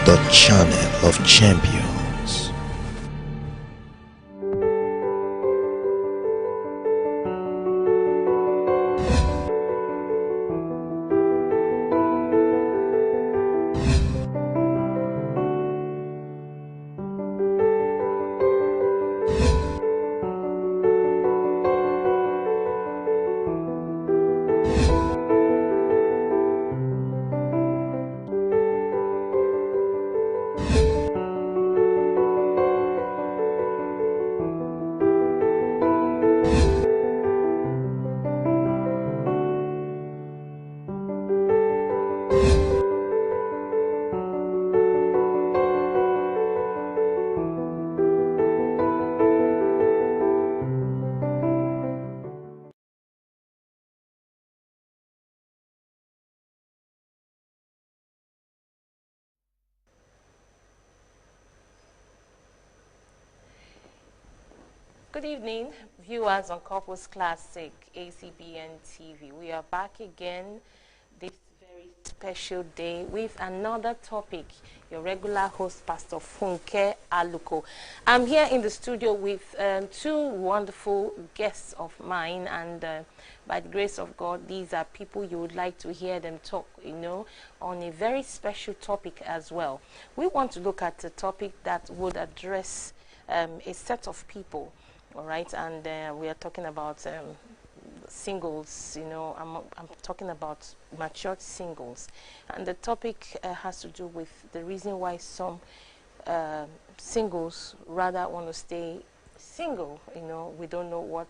the channel of champions. Good evening, viewers on Corpus Classic ACBN TV. We are back again this very special day with another topic. Your regular host, Pastor Funke Aluko. I'm here in the studio with two wonderful guests of mine, and by the grace of God, these are people you would like to hear them talk, on a very special topic as well. We want to look at a topic that would address a set of people. All right, and we are talking about singles. I'm talking about matured singles, and the topic has to do with the reason why some singles rather want to stay single. We don't know what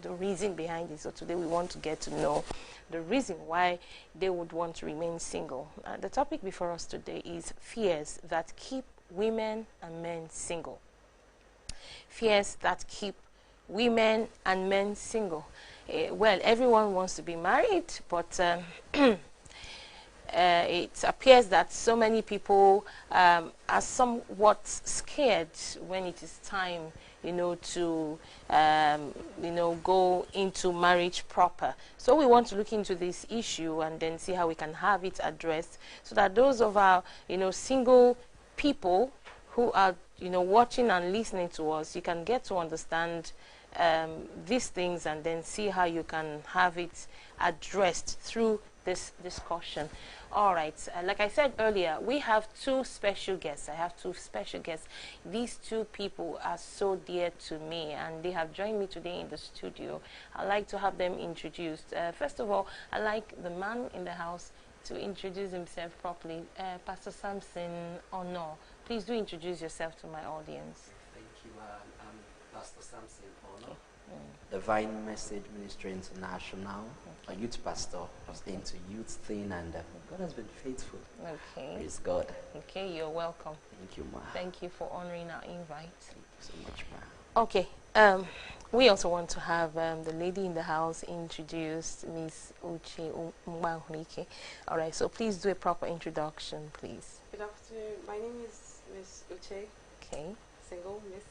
the reason behind it, so today we want to get to know the reason why they would want to remain single. The topic before us today is fears that keep women and men single. Fears that keep women and men single. Well, everyone wants to be married, but it appears that so many people are somewhat scared when it is time, to go into marriage proper. So we want to look into this issue and then see how we can have it addressed, so that those of our, single people who are watching and listening to us, you can get to understand these things and then see how you can have it addressed through this discussion. All right, like I said earlier, we have two special guests. I have two special guests. These two people are so dear to me, and they have joined me today in the studio. I'd like to have them introduced. First of all, I'd like the man in the house to introduce himself properly. Pastor Samson Onoh. Please do introduce yourself to my audience. Thank you. I'm Pastor Samson Onoh, Divine Message Ministry International, a youth pastor. I was into youth thing, and God has been faithful. Okay. Praise God. Okay, you're welcome. Thank you, ma. Thank you for honoring our invite. Thank you so much, ma. Okay. We also want to have the lady in the house introduced, Miss Uche Mgbahurike. All right, so please do a proper introduction, please. Good afternoon. My name is Miss Uche. Okay. Single, Miss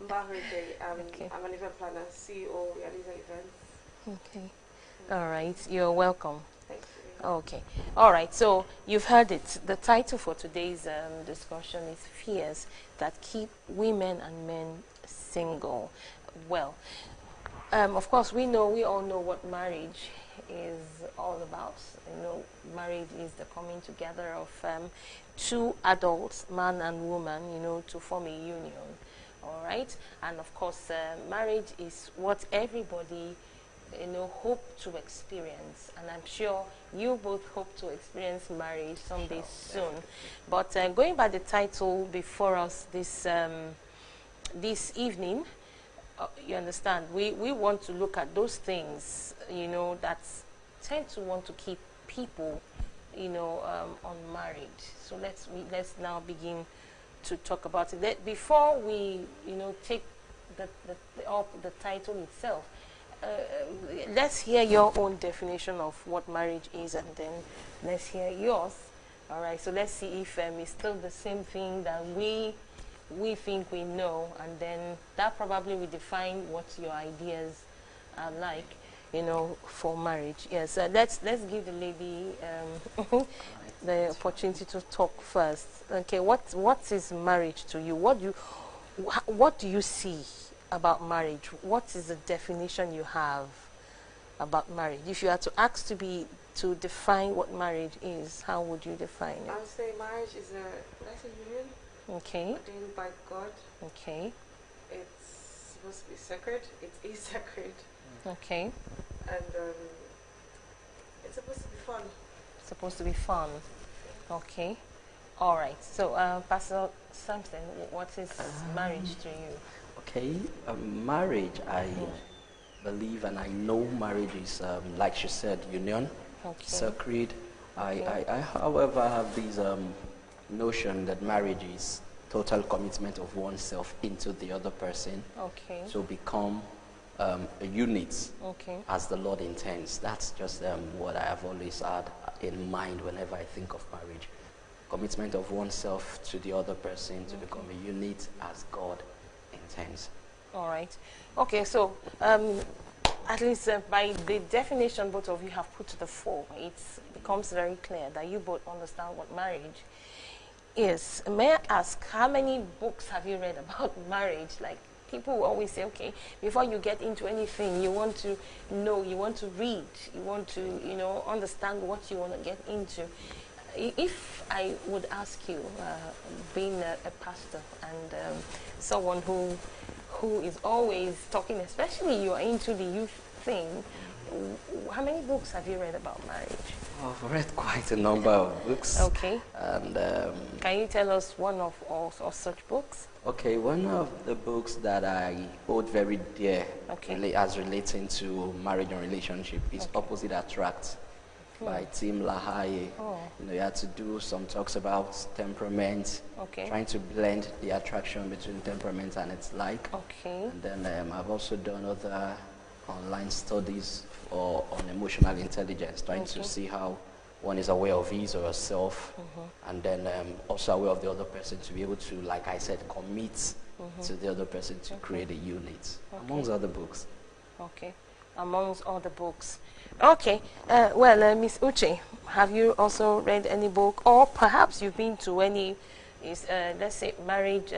Mgbahurike. I'm an event planner, CEO, Realiza Events. Okay. All right, you're welcome. Thank you. Okay. All right, so you've heard it. The title for today's discussion is Fears That Keep Women and Men Single. Well, of course, we all know what marriage is all about. Marriage is the coming together of two adults, man and woman, to form a union. All right, and of course, marriage is what everybody hope to experience, and I'm sure you both hope to experience marriage someday soon. But going by the title before us this evening, you understand, we want to look at those things that tend to want to keep people unmarried. So let's now begin to talk about it. Before we take the title itself, let's hear your own definition of what marriage is, and then let's hear yours. All right, so let's see if it's still the same thing that we think we know, and then that probably will define what your ideas are like, for marriage. Yes, let's give the lady the opportunity to talk first. Okay, what is marriage to you? What do you see about marriage? What is the definition you have about marriage? If you had to ask to define what marriage is, how would you define it? I would say marriage is that's a union. Okay. Ordained by God. Okay. It's supposed to be sacred. It is sacred. Okay. And it's supposed to be fun. It's supposed to be fun. Okay. All right. So, Pastor Samson, what is marriage to you? Okay, marriage, I believe and I know marriage is, like she said, union, sacred. I, however, have this notion that marriage is total commitment of oneself into the other person. Okay. To become a unit, okay, as the Lord intends. That's just what I have always had in mind whenever I think of marriage. Commitment of oneself to the other person to become a unit as God intends. All right. Okay, so at least by the definition both of you have put to the fore, it becomes very clear that you both understand what marriage is. May I ask, how many books have you read about marriage? Like, people always say, okay, before you get into anything, you want to know, you want to read, you want to, understand what you want to get into. If I would ask you, being a pastor and someone who is always talking, especially you are into the youth thing, how many books have you read about marriage? Oh, I've read quite a number of books. Okay. And can you tell us one of such books? Okay, one of the books that I hold very dear, as relating to marriage and relationship, is Opposite Attract by Tim LaHaye. You had to do some talks about temperament, trying to blend the attraction between temperament and its like. And then I've also done other online studies on emotional intelligence, trying to see how one is aware of his or herself, and then also aware of the other person to be able to, like I said, commit to the other person to create a unit, amongst other books. Okay, amongst other books. Okay, well, Miss Uche, have you also read any book, or perhaps you've been to any, let's say, marriage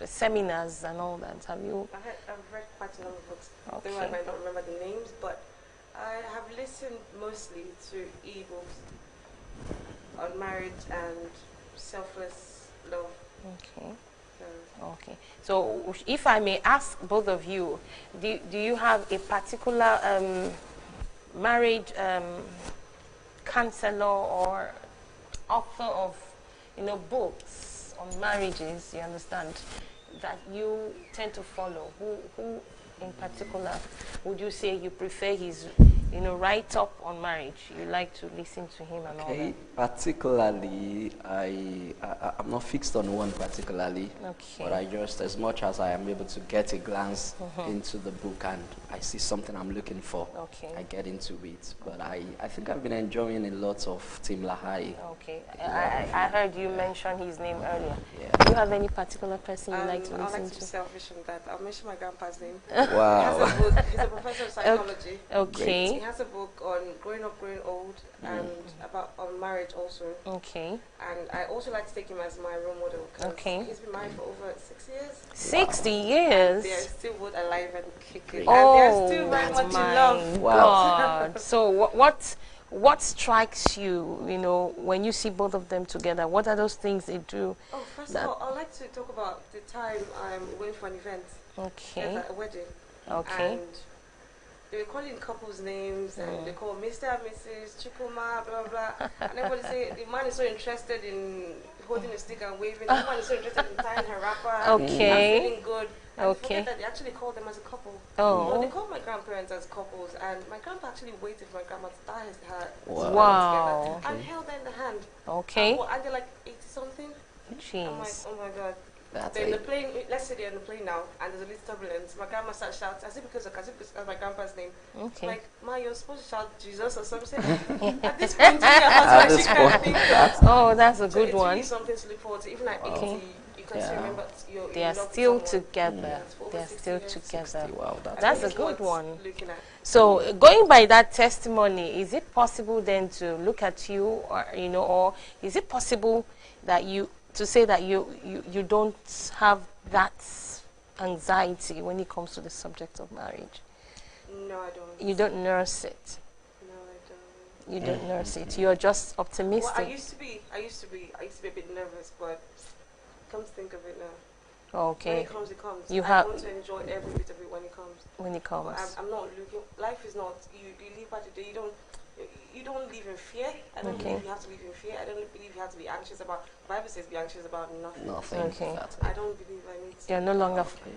seminars and all that? Have you? I've read quite a number of books. Though I might not remember the names, but I have listened mostly to e-books on marriage and selfless love. Okay. Okay. So, if I may ask both of you, do you have a particular marriage counselor or author of, books on marriages? You understand that you tend to follow? Who in particular would you say you prefer his, write-up on marriage? You like to listen to him and all that? Particularly, I'm not fixed on one particularly, but I just, as much as I am able to get a glance into the book and I see something I'm looking for, I get into it. But I think I've been enjoying a lot of Tim LaHaye. Okay. I heard you mention his name earlier. Do you have any particular person you like to listen to? I like to be selfish on that. I'll mention my grandpa's name. Wow. He has a book. He's a professor of psychology. Okay. He has a book on growing up, growing old, and about marriage also. Okay. And I also like to take him as my role model. He's been married for over 6 years. 60 years? They are still both alive and kicking. Oh, and they're still very much in love. Wow. So what strikes you, when you see both of them together? What are those things they do? Oh, first of all, I'd like to talk about the time I'm going for an event. Okay. At a wedding. Okay. And they were calling couples' names, and they call Mr. and Mrs. Chukuma, blah, blah, blah. And everybody say the man is so interested in holding a stick and waving. The woman is so interested in tying her wrapper. Okay. And feeling good. And forget that they actually called them as a couple. Oh. They called my grandparents as couples, and my grandpa actually waited for my grandma to tie her wow. together. And held her in the hand. Okay. And they're like 80-something. Jeez. I'm like, oh my God. That's in the plane, let's say they're in the plane now, and there's a little turbulence. My grandma starts shouting, as if because of my grandpa's name. Okay. Like, Ma, you're supposed to shout Jesus or something. At this point, that's oh, that's a good one. It's really something to look forward to. Even at 80, you because you remember they are still together. They are still together. 60, wow, that's a good one. So, going by that testimony, is it possible then to look at you, or or is it possible that to say that you don't have that anxiety when it comes to the subject of marriage? No, I don't. You don't nurse it. No, I don't. You don't nurse it. You're just optimistic. Well, I used to be a bit nervous, but come to think of it now. Okay. When it comes, it comes. You I want to enjoy every bit of it when it comes. When it comes. I'm not looking. Life is not. You live by the day. You don't live in fear. I don't believe you have to live in fear. I don't believe you have to be anxious about. The Bible says be anxious about nothing. Okay. I don't believe I need to.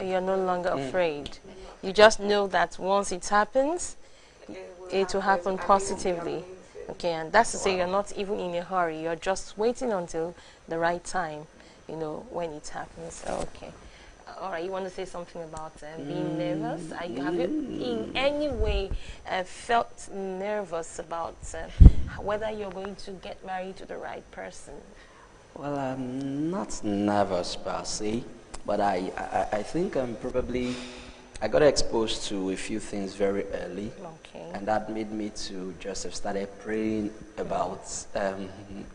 You're no longer afraid. You just know that once it happens, it will happen positively. Okay, and that's to say you're not even in a hurry. You're just waiting until the right time, when it happens. Okay. All right, you want to say something about being nervous? Have you in any way felt nervous about whether you're going to get married to the right person? Well, I'm not nervous per se, but I think I'm probably, I got exposed to a few things very early, and that made me to just have started praying about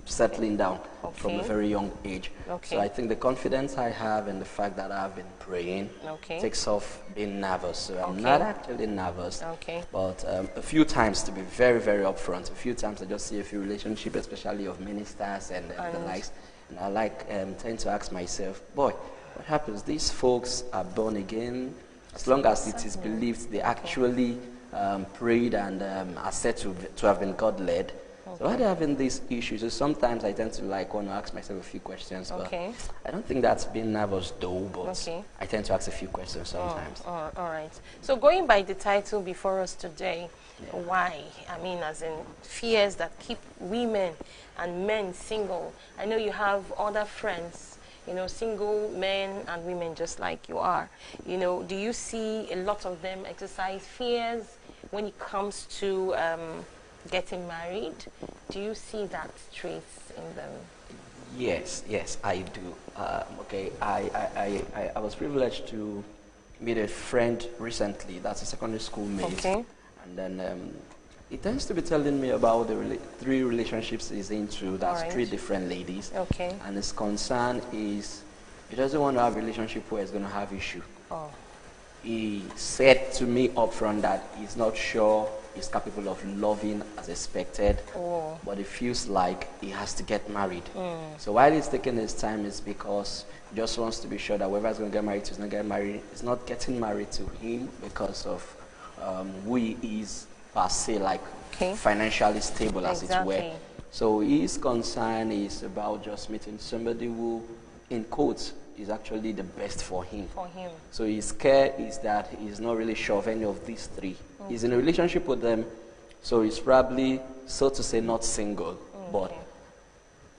settling down from a very young age. So I think the confidence I have and the fact that I've been praying takes off being nervous. So I'm not actually nervous, but a few times, to be very, very upfront, a few times I just see a few relationships, especially of ministers and the likes, and I tend to ask myself, boy, what happens? These folks are born again. As long as it is believed they actually prayed and are said to have been God-led. So why are they having these issues? So sometimes I tend to want to ask myself a few questions. But I don't think that's being nervous though, but I tend to ask a few questions sometimes. All right. So going by the title before us today, why? I mean, as in fears that keep women and men single. I know you have other friends, single men and women just like you are. Do you see a lot of them exercise fears when it comes to getting married? Do you see that trace in them? Yes, I do. I was privileged to meet a friend recently. That's a secondary school mate. And then he tends to be telling me about the 3 relationships he's into. That's 3 different ladies. And his concern is he doesn't want to have a relationship where he's going to have issue. He said to me upfront that he's not sure he's capable of loving as expected, but he feels like he has to get married. So while he's taking his time, it's because he just wants to be sure that whoever is going to get married to is not getting married. He's not getting married to him because of who he is per se, financially stable as it were. So his concern is about just meeting somebody who, in quotes, is actually the best for him. So his care is that he's not really sure of any of these 3. He's in a relationship with them, so he's probably, so to say, not single, but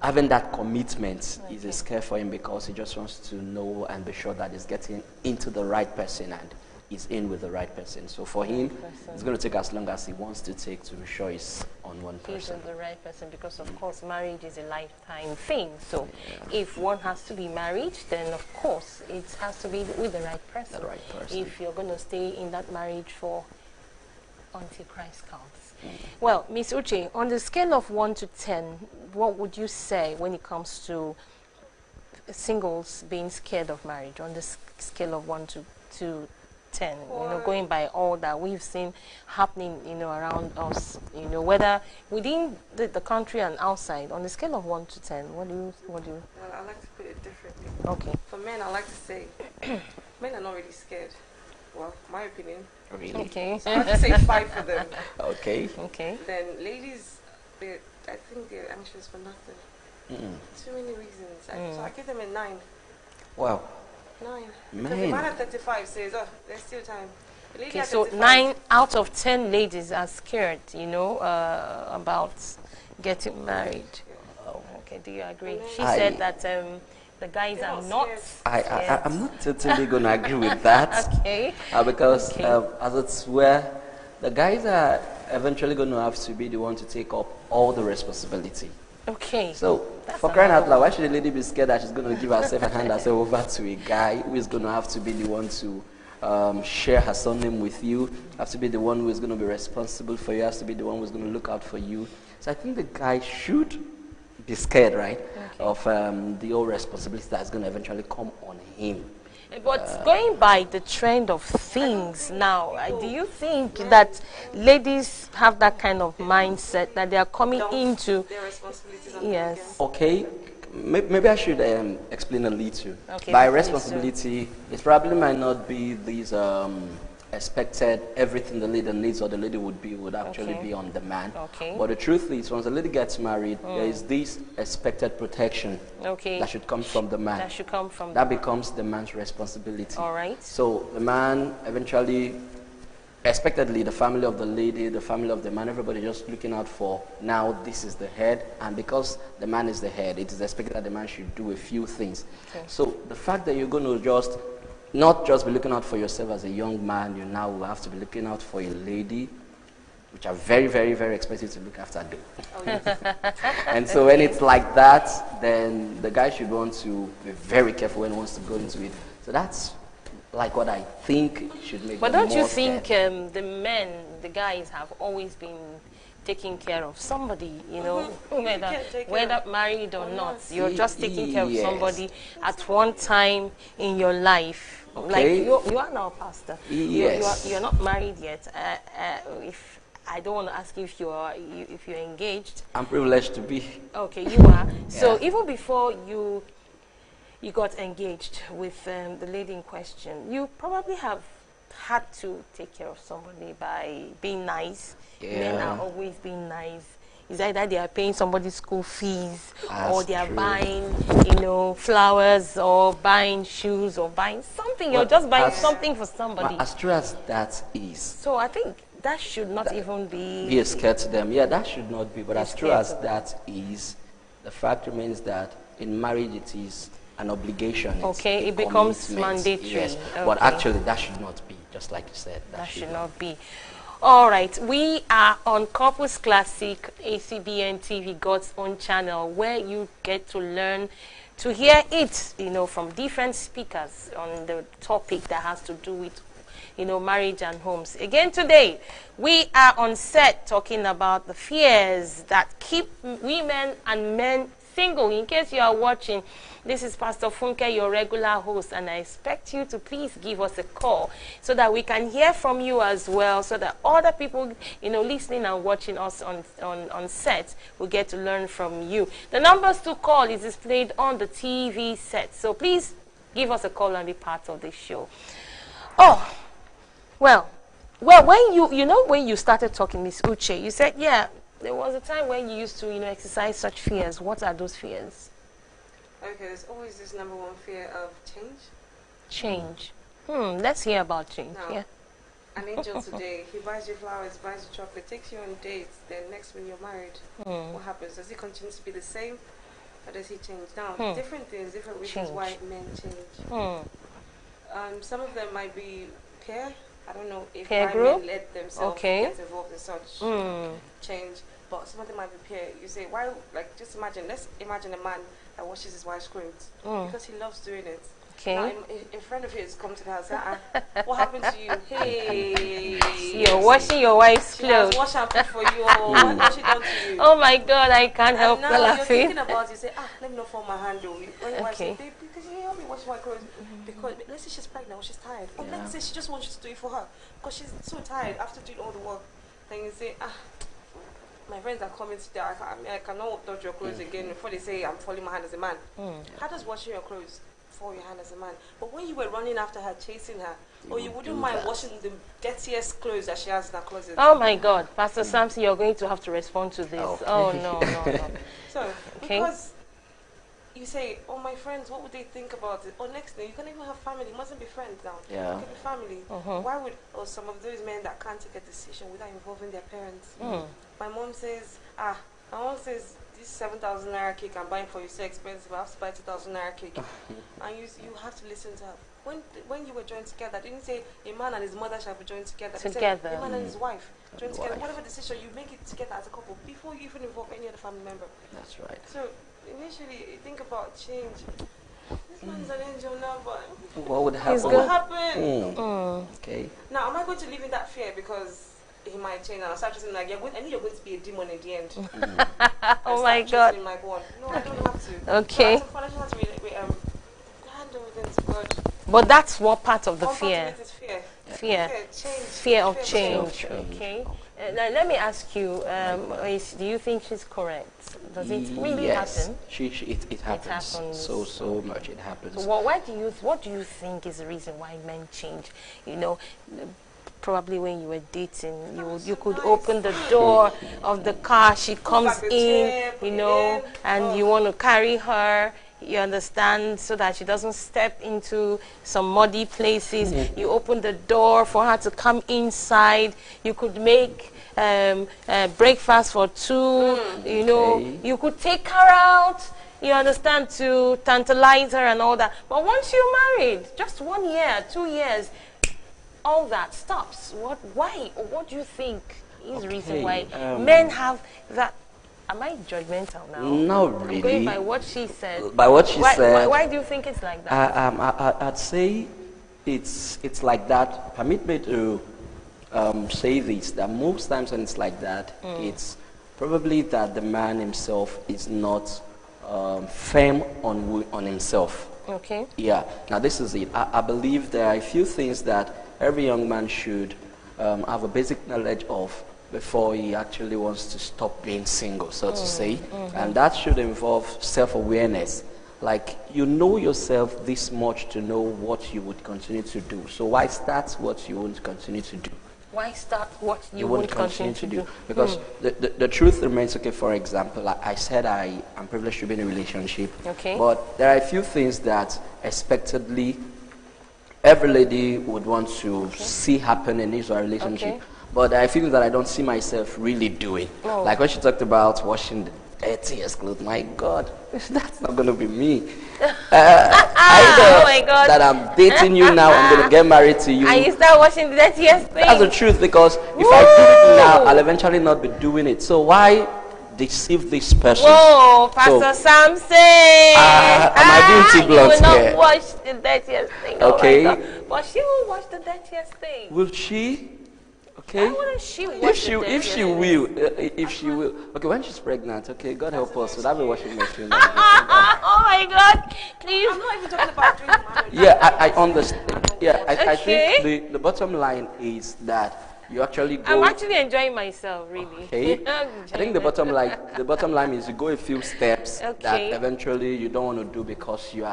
having that commitment is a scare for him because he just wants to know and be sure that he's getting into the right person and is in with the right person. So for him, it's going to take as long as he wants to take to be sure he's on one person. He's with the right person because, of course, marriage is a lifetime thing. So if one has to be married, then, of course, it has to be with the right person. The right person. If you're going to stay in that marriage until Christ comes. Well, Miss Uche, on the scale of 1 to 10, what would you say when it comes to singles being scared of marriage? On the scale of 1 to 10, going by all that we've seen happening, around us, whether within the country and outside, on the scale of 1 to 10, what do you? Well, I like to put it differently. Okay. For men, I like to say, men are not really scared. Well, my opinion. Really? Okay. So I like to say 5 for them. Okay. Then ladies, I think they're anxious for nothing. Too many reasons. So I give them a 9. Wow. 9. Man. Because the man at 35 says, there's still time. Okay, so 9 out of 10 ladies are scared, about getting married. Okay, do you agree? She said that the guys are not scared. I'm not totally going to agree with that. Okay. Because as it's where the guys are eventually going to have to be the one to take up all the responsibility. Okay. So For crying out loud, why should a lady be scared that she's going to give herself and hand herself over to a guy who is going to have to be the one to share her surname with you, have to be the one who is going to be responsible for you, has to be the one who is going to look out for you. So I think the guy should be scared, right, of the whole responsibility that's going to eventually come on him. But going by the trend of things now, do you think that ladies have that kind of mindset that they are coming into their responsibilities? Yes. Okay, maybe I should explain a little. Okay, by responsibility, it probably might not be these expected everything the lady needs or the lady would actually be on the man. Okay. But the truth is, once the lady gets married, there is this expected protection that should come from the man. That should come from that becomes the man's responsibility. All right. So the man eventually, expectedly, the family of the lady, the family of the man, everybody just looking out for, now this is the head, and because the man is the head, it is expected that the man should do a few things. Okay. So the fact that you're going to not just be looking out for yourself as a young man, you now will have to be looking out for a lady, which are very, very, very expensive to look after. And so when it's like that, then the guy should want to be very careful when he wants to go into it. So that's like what I think should make. But don't you think the guys have always been taking care of somebody, you know, whether married or not, you're just taking care of somebody at one time in your life. Okay. Like you are now a pastor. Yes. You're not married yet. If I don't want to ask you if you're engaged. I'm privileged to be. Okay, you are. So even before you got engaged with the lady in question, you probably have had to take care of somebody by being nice. Men are always being nice. It's either they are paying somebody's school fees, or they are buying, flowers, or buying shoes, or buying something. You're just buying something for somebody. As true as that is. So I think that should not even be a scare to them. Yeah, that should not be. But as true as that is, the fact remains that in marriage it is an obligation. Okay, it becomes mandatory. Yes, okay. But actually that should not be, just like you said. That should not be. All right, we are on Corpus Classic, ACBN TV, God's own channel, where you get to learn, to hear it, from different speakers on the topic that has to do with, marriage and homes. Again today, we are on set talking about the fears that keep women and men single. In case you are watching, this is Pastor Funke, your regular host, and I expect you to please give us a call so that we can hear from you as well, so that other people, listening and watching us on set will get to learn from you. The numbers to call is displayed on the TV set, so please give us a call and be part of this show. Oh, well, when you started talking, Miss Uche, you said, there was a time when you used to, exercise such fears. What are those fears? Okay, there's always this number one fear of change. Change. Let's hear about change. Now, an angel today, he buys you flowers, buys you chocolate, takes you on dates, then next when you're married, what happens? Does he continue to be the same, or does he change? Now, different things, different reasons why men change. Some of them might be peer. I don't know if men let themselves get involved in such change, but some of them might be peer. You say, why? Like, just imagine. Let's imagine a man that washes his wife's clothes because he loves doing it. Okay. Now, a friend of his come to the house. What happened to you? Hey, you're washing your wife's clothes. She has washed and put for you. What has she done to you? Oh my God, I can't help but laughing. You're thinking about it. You say, let me not fall my hand. When your wife say, babe, because you help me wash my clothes. Because let's say she's pregnant or she's tired. Or let's say she just wants you to do it for her because she's so tired after doing all the work. Then you say, my friends are coming today. I cannot touch your clothes again before they say I'm falling my hand as a man. How does washing your clothes fall your hand as a man? But when you were running after her, chasing her, or you wouldn't mind washing the dirtiest clothes that she has in her closet. Oh my God, Pastor Samson, you're going to have to respond to this. Oh no. So because you say, my friends, what would they think about it? Or next thing, you can't even have family. You mustn't be friends now. Yeah. You can be family. Why would some of those men that can't take a decision without involving their parents? My mom says, this 7,000 naira cake I'm buying for you so expensive. I have to buy 2,000 naira cake. And you have to listen to her. When you were joined together, I didn't say a man and his mother shall be joined together. Said a man and his wife joined together. Whatever decision, you make it together as a couple before you even involve any other family member. That's right. So initially you think about change. This man is an angel now, but what would happen? what will happen? Okay. Now, am I going to live in that fear because he might change and I'll start treating him like, I know you're going to be a demon in the end. Oh my God. Like one. No, I don't have to. Okay. So I just have to hand everything to God. But that's what part of the One fear. part of it is fear. Fear. Change. Fear of change. Fear of change. Okay. Now let me ask you, do you think she's correct? Does it really happen? It happens. It happens. So much it happens. So what do you think is the reason why men change? You know, probably when you were dating, you could open the door of the car, she comes in, you know, and you want to carry her. You understand, so that she doesn't step into some muddy places. You open the door for her to come inside. You could make breakfast for two. You know, you could take her out. You understand, to tantalize her and all that. But once you're married, just 1 year, 2 years, all that stops. Why? What do you think is the reason why men have that? Am I judgmental now? Not really. I'm going by what she said. By what she said. Why do you think it's like that? I'd say it's like that. Permit me to say this, that most times when it's like that, it's probably that the man himself is not firm on himself. Okay. Yeah. Now this is it. I believe there are a few things that every young man should have a basic knowledge of before he actually wants to stop being single, so to say. And that should involve self-awareness. Like, you know yourself this much to know what you would continue to do. So why start what you won't continue to do? Why start what you won't continue to do? Because the truth remains, okay, for example, I said I'm privileged to be in a relationship. Okay. But there are a few things that expectedly every lady would want to see happen in his or her relationship. Okay. But I feel that I don't see myself really doing. Like when she talked about washing the dirtiest clothes, my God, that's not going to be me. I know oh my God. that I'm dating you now, I'm going to get married to you. And you start washing the dirtiest thing. That's the truth, because if I do it now, I'll eventually not be doing it. So why deceive this person? Whoa, Pastor Samson. Am I being too blunt You will here? not wash the dirtiest thing. Okay. Oh my God. But she will wash the dirtiest thing. Will she? Okay. Why wouldn't she wash If she will. Okay, when she's pregnant, okay, God help us. So that be washing machine. Oh my God! Please. I'm not even talking about doing marriage. Yeah, I understand. Yeah, I Okay. think the bottom line is that you actually go. I'm actually enjoying myself, really. Okay. I think the bottom line is you go a few steps that Okay. eventually you don't want to do because you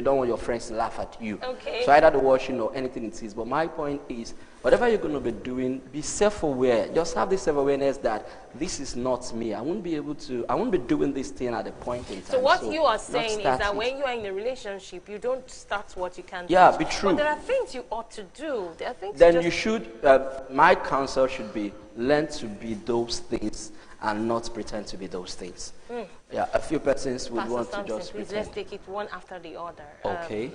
don't want your friends to laugh at you. Okay. So either the washing or anything it is. But my point is, whatever you're going to be doing, be self-aware. Just have this self-awareness that this is not me. I won't be doing this thing at a point in time. So what you are saying is that it. when you are in a relationship, you don't start what you can't. Yeah, do. be true. But there are things you ought to do. There are things. Then you should. My counsel should be learn to be those things and not pretend to be those things. Yeah, a few persons would Pastor want Samson, to just please, pretend. let's take it one after the other. Okay.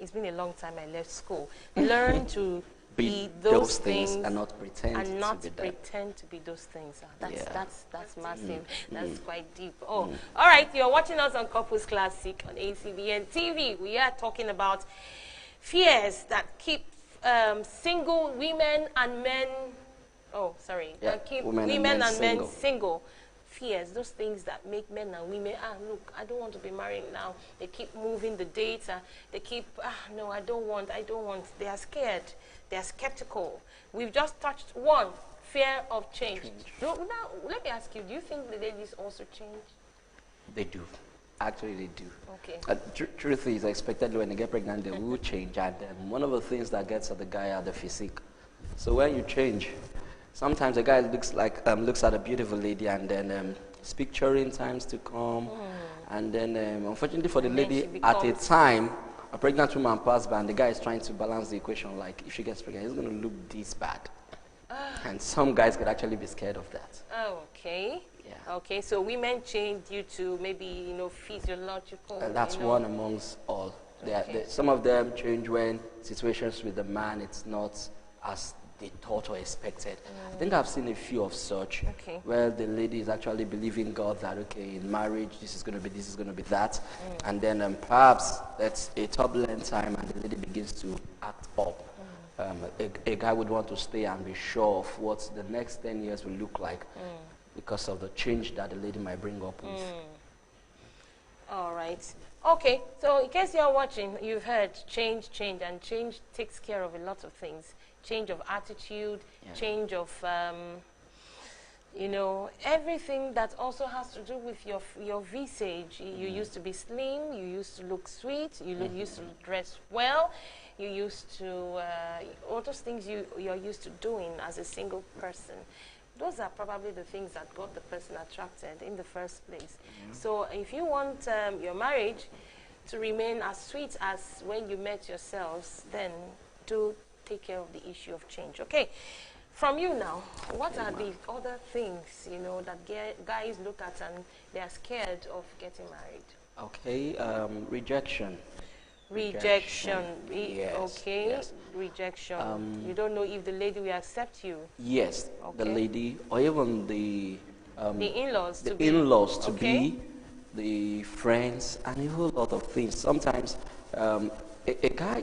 It's been a long time I left school. Learn to Be those things and not pretend and not to be them. pretend to be those things. That's massive. That's quite deep. All right, you're watching us on Couples Classic on ACBN TV. We are talking about fears that keep single women and men. That keep women and men single. Fears, those things that make men and women, look, I don't want to be married now. They keep moving the data. They keep, no, I don't want. They are scared. They are skeptical. We've just touched one, fear of change. Now, let me ask you, do you think the ladies also change? They do. Actually, they do. Okay. Truth is, expectedly when they get pregnant, they will change. And one of the things that gets at the guy are the physique. So when you change, sometimes a guy looks at a beautiful lady and then is picturing times to come. And then, unfortunately for the lady, at a time, a pregnant woman passed by and the guy is trying to balance the equation. Like, if she gets pregnant, it's going to look this bad. And some guys could actually be scared of that. Oh, okay. Yeah. Okay, so women change due to maybe, physiological. And that's one amongst all. Okay. Some of them change when situations with the man, it's not as they thought or expected. I think I've seen a few of such, where the lady is actually believing God that, okay, in marriage, this is going to be this, is going to be that. And then perhaps that's a turbulent time and the lady begins to act up. A guy would want to stay and be sure of what the next 10 years will look like because of the change that the lady might bring up with. All right. Okay, so in case you're watching, you've heard change, and change takes care of a lot of things. Change of attitude, change of, you know, everything that also has to do with your visage. You used to be slim, you used to look sweet, you used to dress well, you used to, all those things you're used to doing as a single person. Those are probably the things that got the person attracted in the first place. So if you want your marriage to remain as sweet as when you met yourselves, then do take care of the issue of change. Okay, from you now, what are the other things, you know, that guys look at and they are scared of getting married? Okay, rejection. Rejection. Yes, okay. yes. Rejection. You don't know if the lady will accept you. Yes, the lady, or even the in-laws the in-laws to be, the friends, and a whole lot of things. Sometimes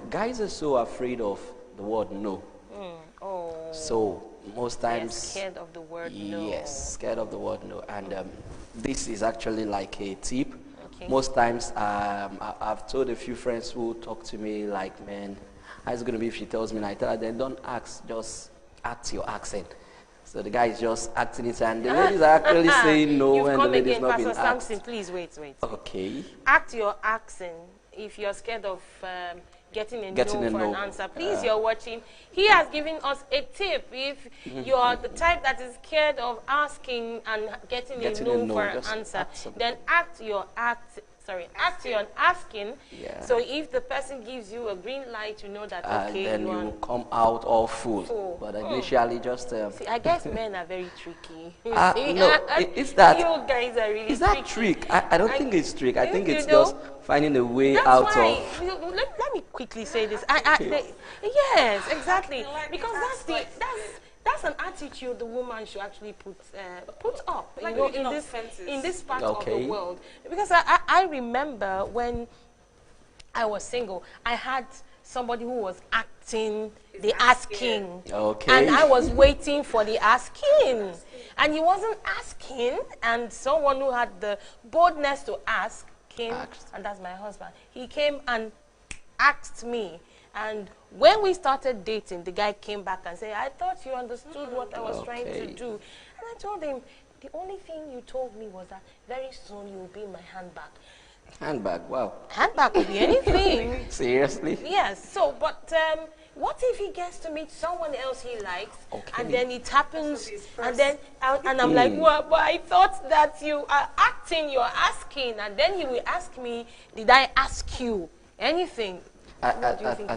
guys are so afraid of the word no. So most times scared of the word no. Yes, scared of the word no. And this is actually like a tip. Most times, I've told a few friends who talk to me like, man, how is it going to be if she tells me? And I tell her, then don't ask, just act your accent. So the guy is just acting it, and the ladies are actually saying no when the ladies not being asked. Samson, please wait. Okay. Act your accent if you're scared of getting a no for an answer. Please, you're watching. He has given us a tip. If you're the type that is scared of asking and getting a no for an answer, then act your asking. So if the person gives you a green light, you know that, okay, then you will come out all full. But initially just... See, I guess men are very tricky. No, it's that... You guys are really Is that trick? I don't think it's trick. I think it's just finding a way That's out why, of... Let me quickly say this. Yes, exactly. Because that's an attitude the woman should actually put up, like, you know, in this part of the world. Because I remember when I was single, I had somebody who was acting the asking. And I was waiting for the asking. And he wasn't asking, and someone who had the boldness to ask came, and that's my husband. He came and asked me. And when we started dating, the guy came back and said, I thought you understood what I was trying to do. And I told him, the only thing you told me was that very soon you will be in my handbag. Handbag, wow. Handbag could be anything. Seriously? Yes. So, but what if he gets to meet someone else he likes, and then it happens, and then, and I'm like, well, but I thought that you are acting, you're asking, and then he will ask me, did I ask you anything? I think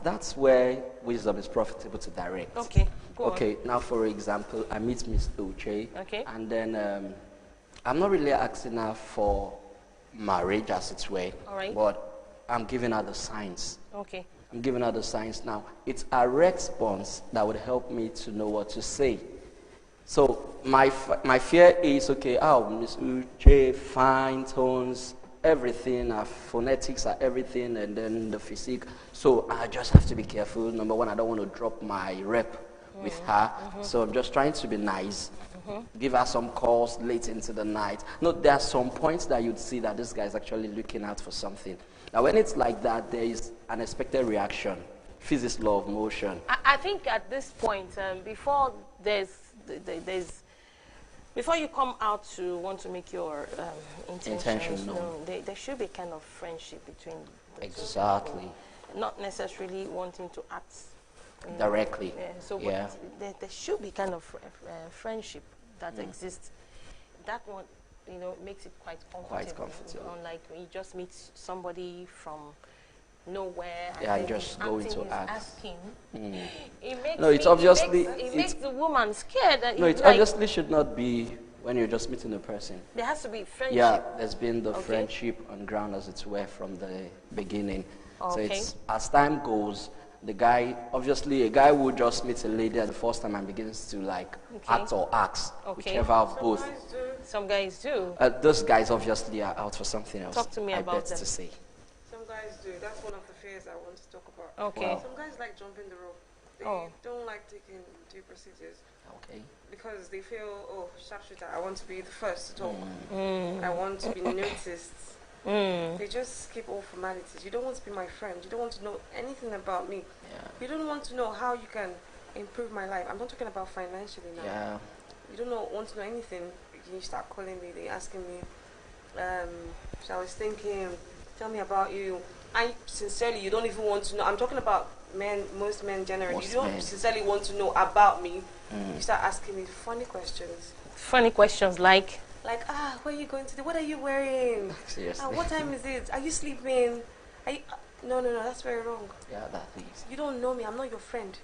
that's where wisdom is profitable to direct. Okay, go on. Now for example, I meet Miss Uche, and then I'm not really asking her for marriage as it were, but I'm giving her the signs. I'm giving her the signs now. It's a response that would help me to know what to say. So my fear is, Miss Uche, fine tones, everything, our phonetics are everything, and then the physique. So I just have to be careful. Number one, I don't want to drop my rep with her. So I'm just trying to be nice. Give her some calls late into the night. No, there are some points that you'd see that this guy is actually looking out for something. Now, when it's like that, there is an expected reaction. Physics, law of motion. I think at this point, before before you come out to want to make your intentions known, there should be kind of friendship between the two people. Not necessarily wanting to act directly. There should be kind of friendship that exists. That one, you know, makes it quite comfortable. Unlike when you just meet somebody from nowhere and just going to asking. It makes the woman scared. No, it obviously should not be when you're just meeting a person. There has to be friendship. Yeah, there's been the friendship on ground, as it were, from the beginning. So it's, as time goes, the guy, obviously a guy will just meet a lady at the first time and begins to like act or ask, whichever of both. Some guys do. Those guys obviously are out for something else. Talk to me about them. To say. Some guys do. That's one of the fears I want to talk about. Okay. Some guys like jumping the rope. They don't like taking due procedures. Okay. Because they feel, oh, sharpshooter, I want to be the first to talk. I want to be noticed. They just skip all formalities. You don't want to be my friend. You don't want to know anything about me. You don't want to know how you can improve my life. I'm not talking about financially now. You don't want to know anything. You start calling me, they asking me, so I was thinking, tell me about you. I sincerely, you don't even want to know. I'm talking about men, most men generally. You don't sincerely want to know about me. You start asking me funny questions. Funny questions like? Like, where are you going today? What are you wearing? Seriously. What time is it? Are you sleeping? Are you, no, that's very wrong. Yeah, that is. You don't know me. I'm not your friend.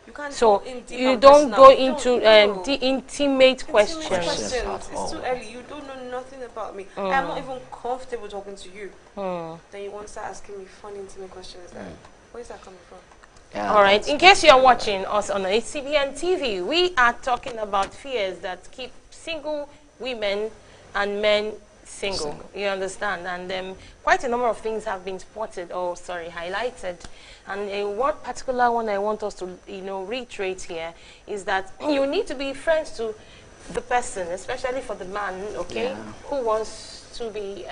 You can't so go in deep you and don't personal. go into the intimate questions. It's too early. You don't know nothing about me. I'm not even comfortable talking to you. Then you want to start asking me funny intimate questions. Where is that coming from? All right. In case you're watching us on HCBN TV, we are talking about fears that keep single women and men single. You understand? And quite a number of things have been spotted, highlighted. And one particular one I want us to, reiterate here is that you need to be friends to the person, especially for the man, who wants to be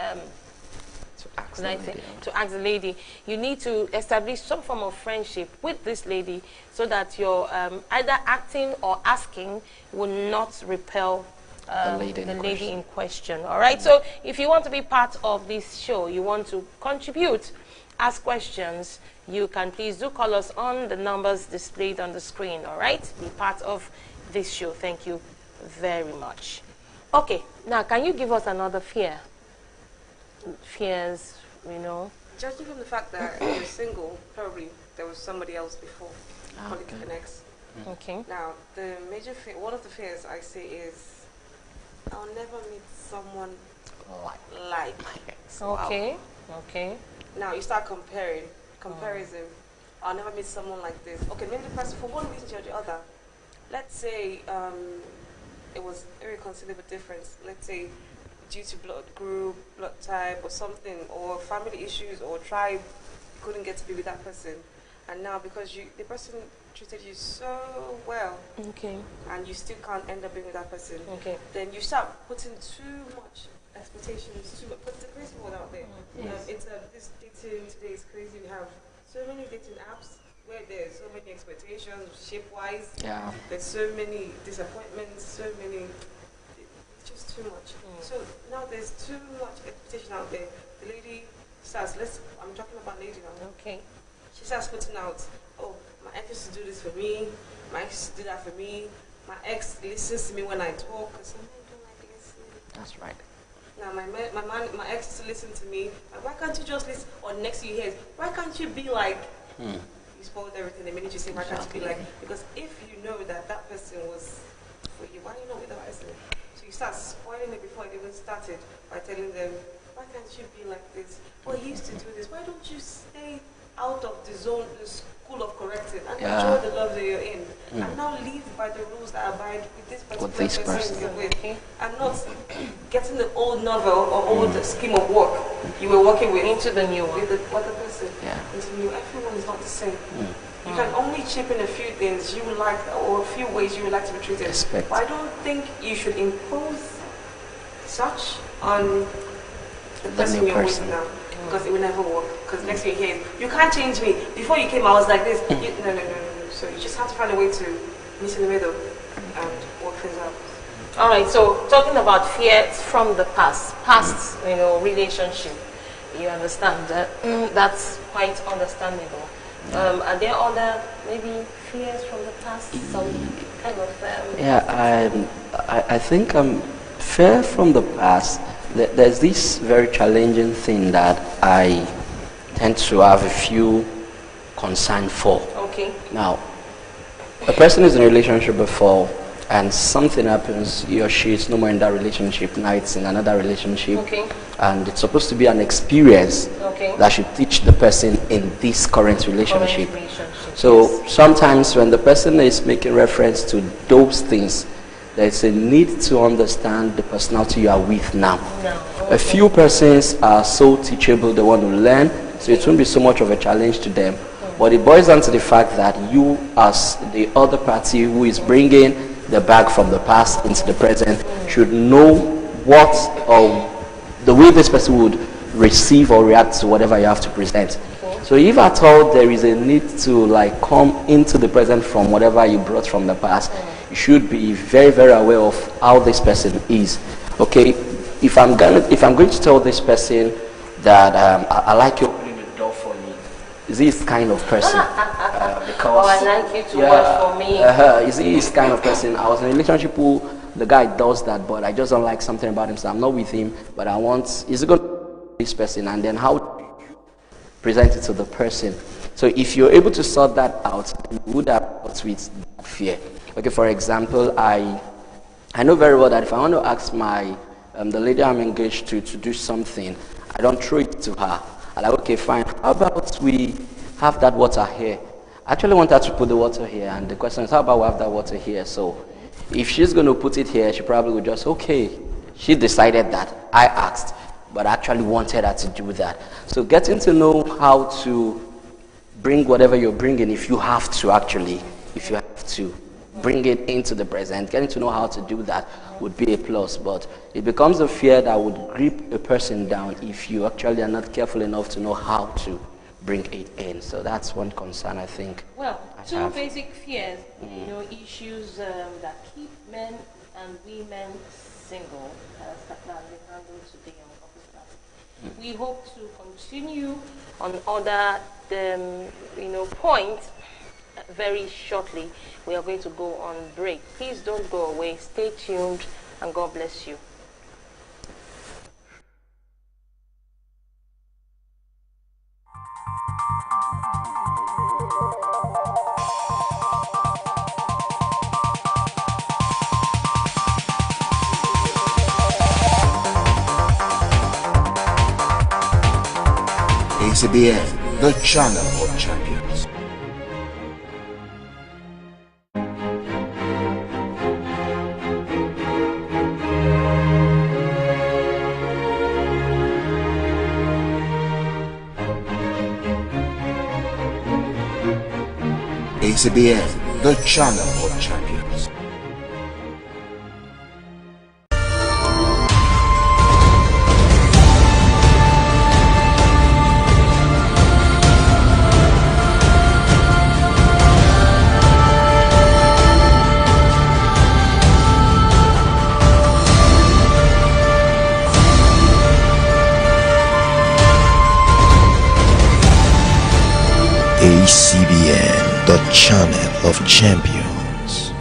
to ask the lady. You need to establish some form of friendship with this lady so that your either acting or asking will not repel the lady in question. All right. So if you want to be part of this show, you want to contribute, ask questions, you can please do call us on the numbers displayed on the screen. All right. Be part of this show. Thank you very much. Okay. Now, can you give us another fear? Fears, Judging from the fact that you're single, probably there was somebody else before. Call it an ex. Okay. Now, the major fear, one of the fears I say is, I'll never meet someone like my ex. Okay. Okay. Now you start comparison. I'll never meet someone like this. Okay, maybe the person for one reason or the other. Let's say it was irreconcilable difference. Let's say due to blood group, blood type, or something, or family issues, or tribe, you couldn't get to be with that person. And now because the person treated you so well, and you still can't end up being with that person, then you start putting too much expectations, put the crazy word out there. This dating today is crazy. We have so many dating apps where there's so many expectations, shape-wise. There's so many disappointments, so many. Just too much. So now there's too much expectation out there. The lady starts, I'm talking about lady now. Okay. She starts putting out, oh, my ex used to do this for me, my ex used to do that for me, my ex listens to me when I talk, because some men don't like listening. That's right. Now my ex used to listen to me, why can't you just listen? Or next you hear, why can't you be like, you spoiled everything the minute you say, why can't you be like, because if you know that person was for you, why are you not with that person? You start spoiling it before it even started by telling them, why can't you be like this? Well, he used to do this. Why don't you stay out of the zone, the school of correcting, and enjoy the love that you're in? And now live by the rules that abide with this particular person you're with. And not getting the old novel or old scheme of work you were working with into the new one. With the other person. Into the new. Everyone is not the same. You can only chip in a few things you would like, or a few ways you would like to be treated. But I don't think you should impose such on the person you're with now, because it will never work. Because next thing you hear, you can't change me. Before you came, I was like this. No. So you just have to find a way to meet in the middle and work things out. All right. So talking about fears from the past, relationship. You understand that? That's quite understandable. Are there other maybe fears from the past? Some kind of I think fear from the past. There's this very challenging thing that I tend to have a few concern for. Okay. Now, a person is in a relationship before, and something happens, he or she is no more in that relationship, now it's in another relationship, and it's supposed to be an experience that should teach the person in this current relationship. So sometimes when the person is making reference to those things, there's a need to understand the personality you are with now. A few persons are so teachable, they want to learn, so it won't be so much of a challenge to them. But it boils down to the fact that you, as the other party who is bringing the bag from the past into the present, should know what the way this person would receive or react to whatever you have to present. So if at all there is a need to like come into the present from whatever you brought from the past, you should be very, very aware of how this person is. Okay, if I'm going to tell this person that I like you opening the door for me, is he this kind of person? Because I like you to watch for me. Is he this kind of person? I was in a relationship who the guy does that, but I just don't like something about him, so I'm not with him. But I want, is it going to be this person? And then how present it to the person? So if you're able to sort that out, you would have dealt with that fear. Okay, for example, I know very well that if I want to ask my the lady I'm engaged to do something, I don't throw it to her. I'm like, okay, fine. How about we have that water here? I actually want her to put the water here, and the question is, how about we have that water here? So if she's going to put it here, she probably would just, okay, she decided that. I asked, but I actually wanted her to do that. So getting to know how to bring whatever you're bringing, if you have to bring it into the present, getting to know how to do that would be a plus. But it becomes a fear that would grip a person down if you actually are not careful enough to know how to bring it in. So that's one concern, I think. Well, two basic fears, issues that keep men and women single, that we handle today on Couples Class. We hope to continue on other points very shortly. We are going to go on break. Please don't go away. Stay tuned, and God bless you. ACBN, the channel of champions. ACBN, the channel of champions. ACBN, the channel of champions.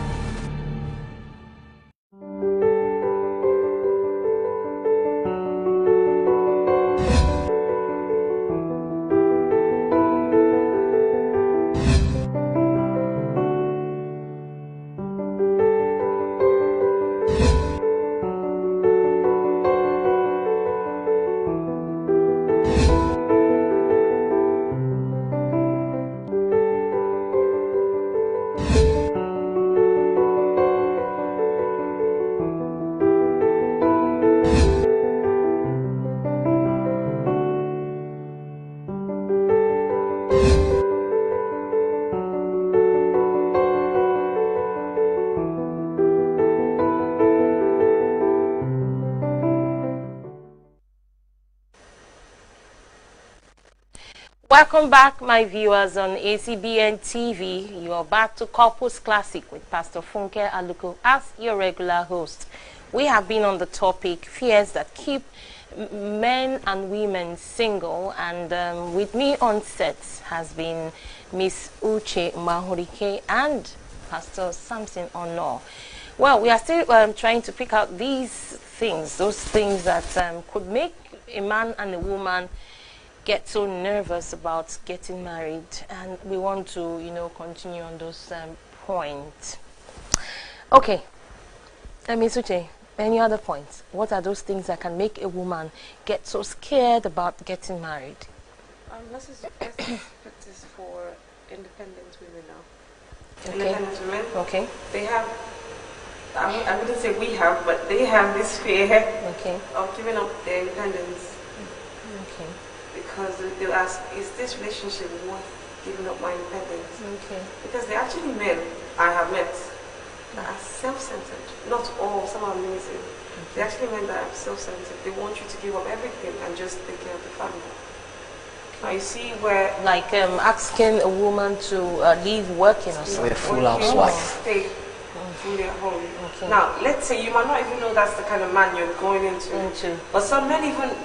Welcome back, my viewers on ACBN TV. You are back to Couples Classic with Pastor Funke Aluko as your regular host. We have been on the topic fears that keep men and women single, and with me on set has been Miss Uche Mgbahurike and Pastor Samson Onoh. Well, we are still trying to pick out these things, those things that could make a man and a woman get so nervous about getting married, and we want to continue on those points. Okay, Miss Uche, any other points? What are those things that can make a woman get so scared about getting married? Let's put this for independent women now. Okay. Independent women. Okay. They have, I wouldn't say we have, but they have this fear of giving up their independence. Okay. Because they'll ask, is this relationship worth giving up my independence? Okay. Because they're actually men I have met that are self-centered. Not all, some are amazing. They're actually men that are self-centered. They want you to give up everything and just take care of the family. Now you see where... Like asking a woman to leave working or something. A full housewife. Stay fully at home. Okay. Now, let's say you might not even know that's the kind of man you're going into. But some men even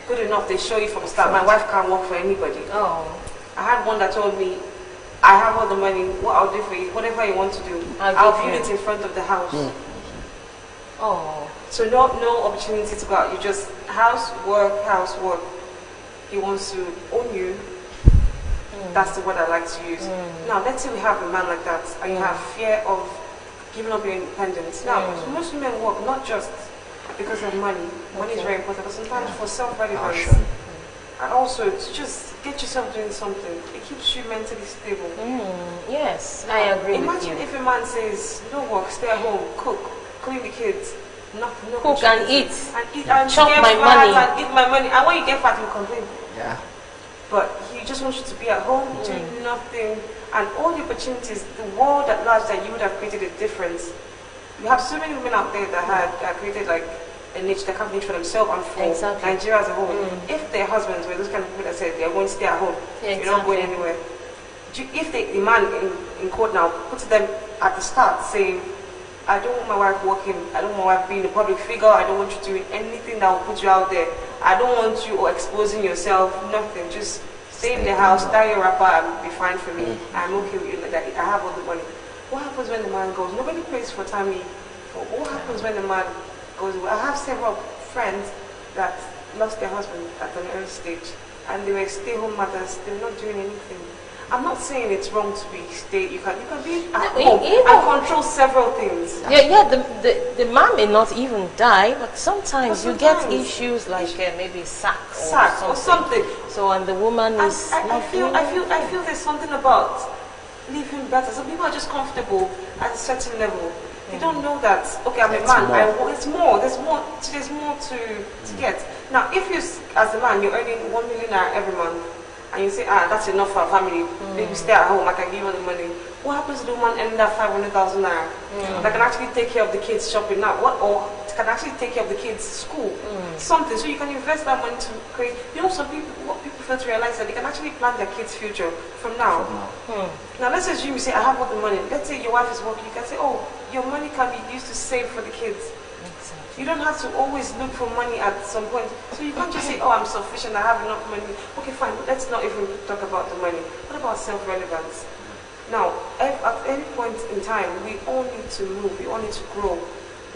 good enough, they show you from the start, my wife can't work for anybody. Oh. I had one that told me, I have all the money, what I'll do for you, whatever you want to do, I'll build it in front of the house. Oh. So no opportunity to go out. You just house, work. He wants to own you. That's the word I like to use. Now, let's say we have a man like that, and you have fear of giving up your independence. Now, most women work not just because of money. Money is very important, but sometimes for self-relevance. And also, to just get yourself doing something. It keeps you mentally stable. Yes, Now, I agree with you. Imagine if a man says, no work, stay at home, cook, clean the kids, no cook and eat. And chop get my fat money. and eat my money. And when you get fat, you complain. Yeah. But he just wants you to be at home, doing nothing, and all the opportunities, the world at large that you would have created a difference. You have so many women out there that created like a niche, that can't niche for themselves and for Nigeria as a whole. If their husbands were those kind of people that said they're going to stay at home, you're not going anywhere. If the man in court now puts them at the start saying, I don't want my wife working, I don't want my wife being a public figure, I don't want you doing anything that will put you out there, I don't want you or exposing yourself, nothing, just stay in the house, tie your wrapper and be fine for me, I'm okay with you like that, I have all the money. What happens when the man goes? Nobody pays for time. What happens when the man goes? I have several friends that lost their husband at an early stage, and they were stay-home mothers. They were not doing anything. I'm not saying it's wrong to be stay. You can be at home and control several things. The man may not even die, but sometimes you get issues like maybe sack or something. So and the woman is. I feel there's something about living better. Some people are just comfortable at a certain level. They don't know that, okay, I'm a man, there's more to get. Now, if you, as a man, you're earning 1 million every month, and you say, that's enough for a family, maybe stay at home, I can give you the money. What happens to the woman earning that 500,000 naira that can actually take care of the kids shopping now, or can actually take care of the kids school, something, so you can invest that money to create, some people, what people fail to realize that they can actually plan their kids' future from now. Now let's assume you say, I have all the money, let's say your wife is working, you can say, your money can be used to save for the kids. You don't have to always look for money at some point. So you can't just say, I'm sufficient, I have enough money. Okay, fine, let's not even talk about the money. What about self-relevance? Now, at any point in time, we all need to move, we all need to grow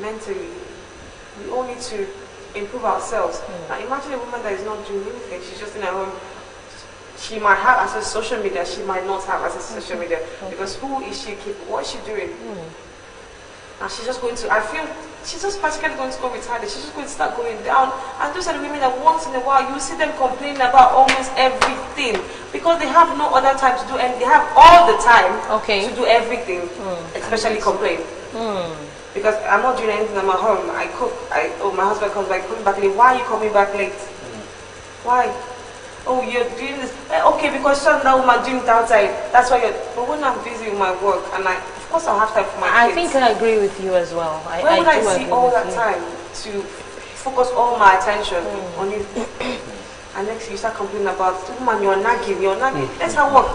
mentally. We all need to improve ourselves. Now imagine a woman that is not doing anything, she's just in her home. She might have access to social media, she might not have access to social media. Because who is she keeping? What is she doing? Now she's just going to, I feel, she's just practically going to go retarded. She's just going to start going down. And those are the women that once in a while, you see them complaining about almost everything. Because they have no other time to do, and they have all the time to do everything, especially complain. Because I'm not doing anything, I'm at home, I cook, my husband comes back, coming back late. Why are you coming back late? Why? Oh, you're doing this. Okay, because some that woman doing it outside. That's why you're. But when I'm busy with my work, and of course I'll have time for my kids. I think I agree with you as well. Why would I see all that time to focus all my attention on you? And next you start complaining about, woman, you're nagging. Let her work.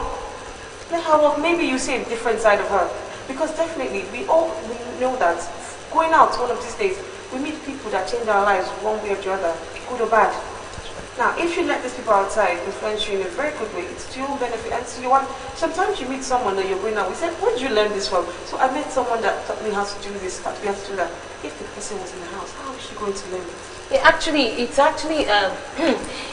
Let her work. Maybe you see a different side of her. Because definitely, we know that going out one of these days, we meet people that change our lives one way or the other, good or bad. Now, if you let these people outside influence you in a very good way, it's to your benefit. And so sometimes you meet someone that you're going out with, say, where did you learn this from? So I met someone that taught me how to do this, taught me how to do that. If the person was in the house, how is she going to learn it? It's actually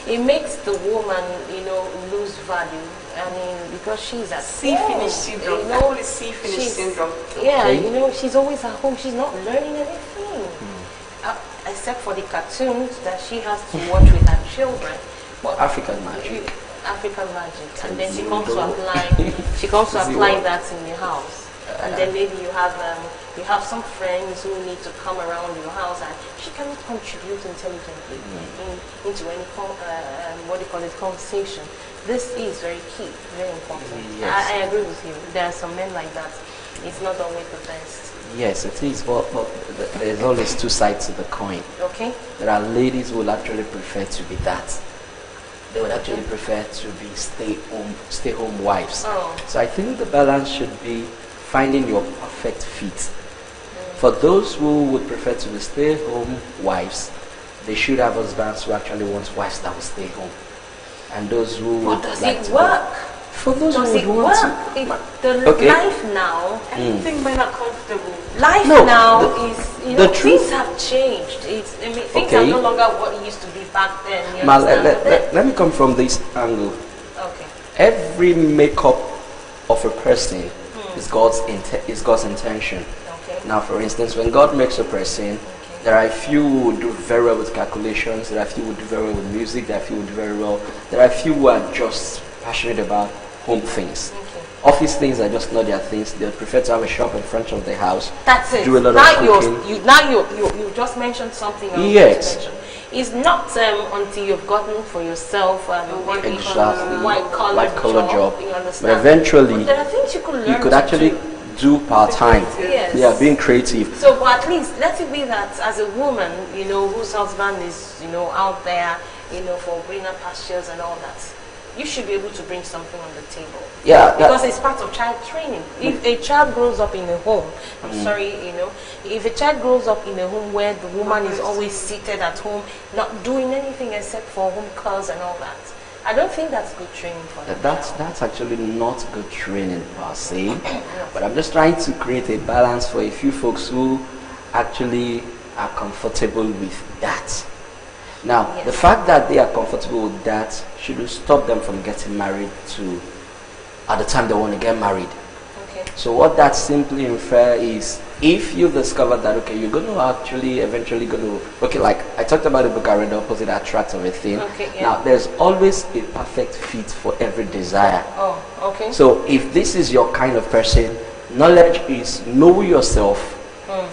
it makes the woman, you know, lose value. I mean, because she's at See-finish syndrome. You know, see-finish syndrome. Yeah, Okay. you know, she's always at home. She's not learning anything. Except for the cartoons that she has to watch with her children. But African magic. African magic. And then she comes to apply that in the house. And then maybe you have some friends who need to come around your house, and she cannot contribute intelligently into any conversation. This is very key, very important. Yes. I agree with you. There are some men like that. It's not always the best. Yes, it is, but there's always two sides to the coin. Okay. There are ladies who will actually prefer to be that. They would actually prefer to be stay home wives. Oh. So I think the balance should be finding your perfect fit. For those who would prefer to be stay-home wives, they should have husbands who actually want wives that will stay home. And those who would does like it to work? For those Does who it would work? want to. Okay. Life now, Anything men are comfortable. life No, now the- is, you know, the truth- things have changed. Things Okay. are no longer what it used to be back then. You Ma, understand? let me come from this angle. Okay. Every makeup of a person is God's intention. Okay. Now, for instance, when God makes a person, there are a few who will do very well with calculations, there are a few who will do very well with music, there are a few who will do very well, there are a few who are just passionate about home things. Okay. Office things are just not their things. They prefer to have a shop in front of the house. That's it. Do a lot now of cooking. you just mentioned something I wanted Yes. to mention. It's not until you've gotten for yourself maybe Exactly. white collar job. You understand? But eventually, But there are things you could learn. you could to actually do part-time. Yes. Yeah, being creative. So, but at least let it be that as a woman, you know, whose husband is, you know, out there, you know, for greener pastures and all that, you should be able to bring something on the table. Yeah, Because it's part of child training. If a child grows up in a home, I'm sorry, you know, if a child grows up in a home where the woman is always seated at home, not doing anything except for home chores and all that, I don't think that's good training for them. That's actually not good training per se, but I'm just trying to create a balance for a few folks who actually are comfortable with that. Now, Yes. the fact that they are comfortable with that should stop them from getting married at the time they want to get married. Okay. So what that simply infer is, if you discover that, okay, you're going to actually eventually okay, like I talked about the book I read, The Opposite Attracts of a Thing. Okay, yeah. Now, there's always a perfect fit for every desire. Oh, okay. So if this is your kind of person, knowledge is know yourself,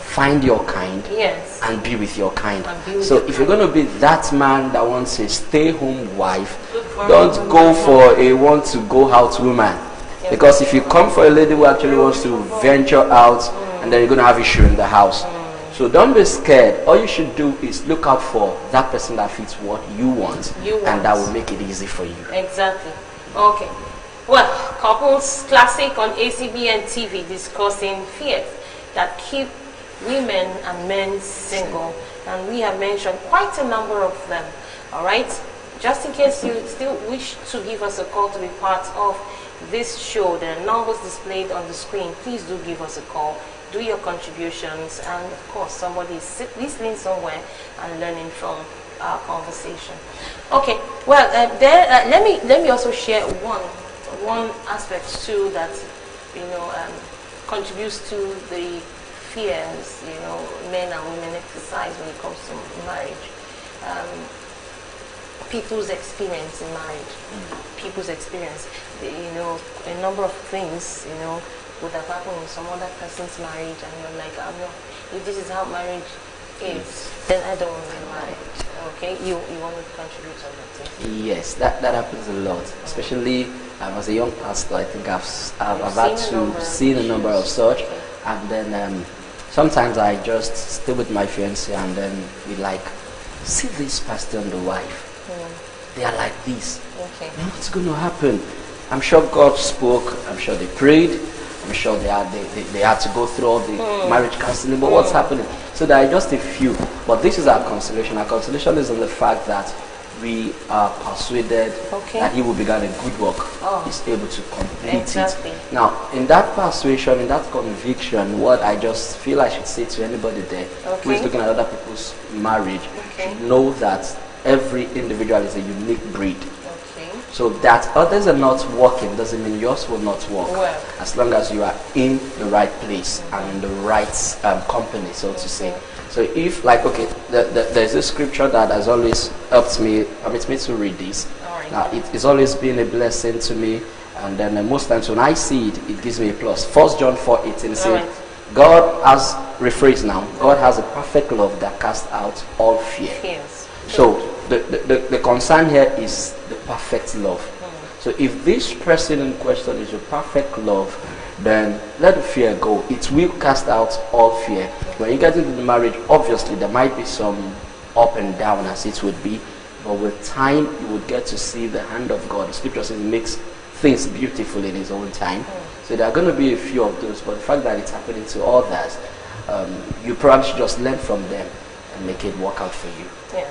find your kind, Yes. and be with your kind. And be with So your if you're going to be that man that wants a stay-home wife, Look for don't a go for a want-to-go-out woman. Yes. Because if you come for a lady who actually wants to venture out, and then you're going to have issue in the house. So don't be scared. All you should do is look out for that person that fits what you want, and that will make it easy for you. Exactly. Okay. Well, Couples Classic on ACBN TV discussing fears that keep women and men single. And we have mentioned quite a number of them. All right? Just in case you still wish to give us a call to be part of this show, the numbers displayed on the screen, please do give us a call. Do your contributions, and of course somebody is listening somewhere and learning from our conversation. Okay, well, let me also share one aspect too that, you know, contributes to the fears, you know, men and women exercise when it comes to marriage. People's experience in marriage, people's experience, you know, a number of things, you know, would have happened in some other person's marriage, and you're like, I'm not, if this is how marriage is, then I don't want to be married. Okay, you want to contribute on that thing? Yes, that happens a lot, especially as a young pastor. I think I've had to see a number of such, and then sometimes I just stay with my fiancé, and then we like, see this pastor and the wife, they are like this. Okay. Now what's going to happen? I'm sure God spoke, I'm sure they prayed, I'm sure they had to go through all the marriage counseling, but what's happening? So there are just a few, but this is our consolation. Our consolation is in the fact that we are persuaded that he will begin a good work. He's able to complete it. Now, in that persuasion, in that conviction, what I just feel I should say to anybody there who is looking at other people's marriage, should know that every individual is a unique breed. Okay. So that others are not working doesn't mean yours will not work. Well. As long as you are in the right place and in the right company, so to say. So if, like, okay, there's a scripture that has always helped me, permits me to read this. Right. Now, it's always been a blessing to me, and then most times when I see it, it gives me a plus. 1 John 4:18 says, Right. God has, rephrase now, God has a perfect love that casts out all fear. Yes. So the concern here is the perfect love. So if this person in question is your perfect love, then let the fear go. It will cast out all fear. When you get into the marriage, obviously there might be some up and down as it would be, but with time you would get to see the hand of God. The scripture says he makes things beautiful in his own time. So there are going to be a few of those, but the fact that it's happening to others, you probably should just learn from them and make it work out for you. Yeah.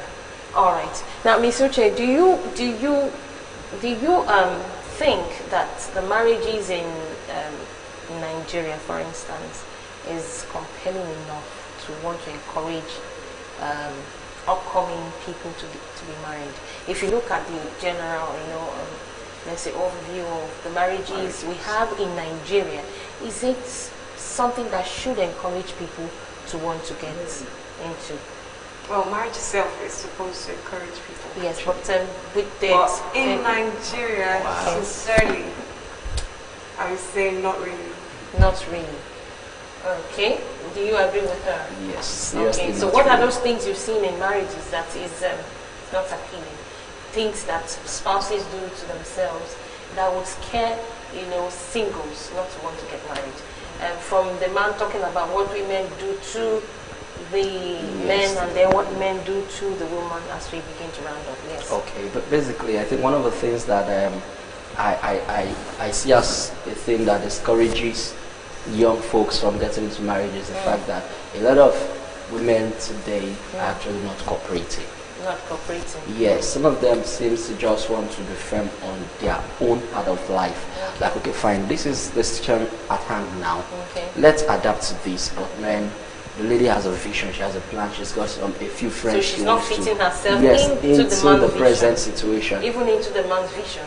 All right. Now, Ms. Uche, do you think that the marriages in Nigeria, for instance, is compelling enough to want to encourage upcoming people to be married? If you look at the general, let's say overview of the marriages we have in Nigeria, is it something that should encourage people to want to get into? Well, marriage itself is supposed to encourage people. Yes, but with the... But in Nigeria, sincerely, I would say not really. Not really. Okay. Do you agree with her? Yes. Okay. So what are those things you've seen in marriages that is not appealing? Things that spouses do to themselves that would scare, singles not to want to get married. From the man talking about what women do to the men, and then what men do to the woman as we begin to round up. Yes. Okay, but basically I think one of the things that I see as a thing that discourages young folks from getting into marriage is the fact that a lot of women today are actually not cooperating. Not cooperating. Yes, some of them seems to just want to be firm on their own part of life. Okay. Like, okay, fine, this is the situation at hand now. Okay. Let's adapt to this. But man, the lady has a vision, she has a plan, she's got a few friends. So she's not fitting herself into the present situation. Even into the man's vision.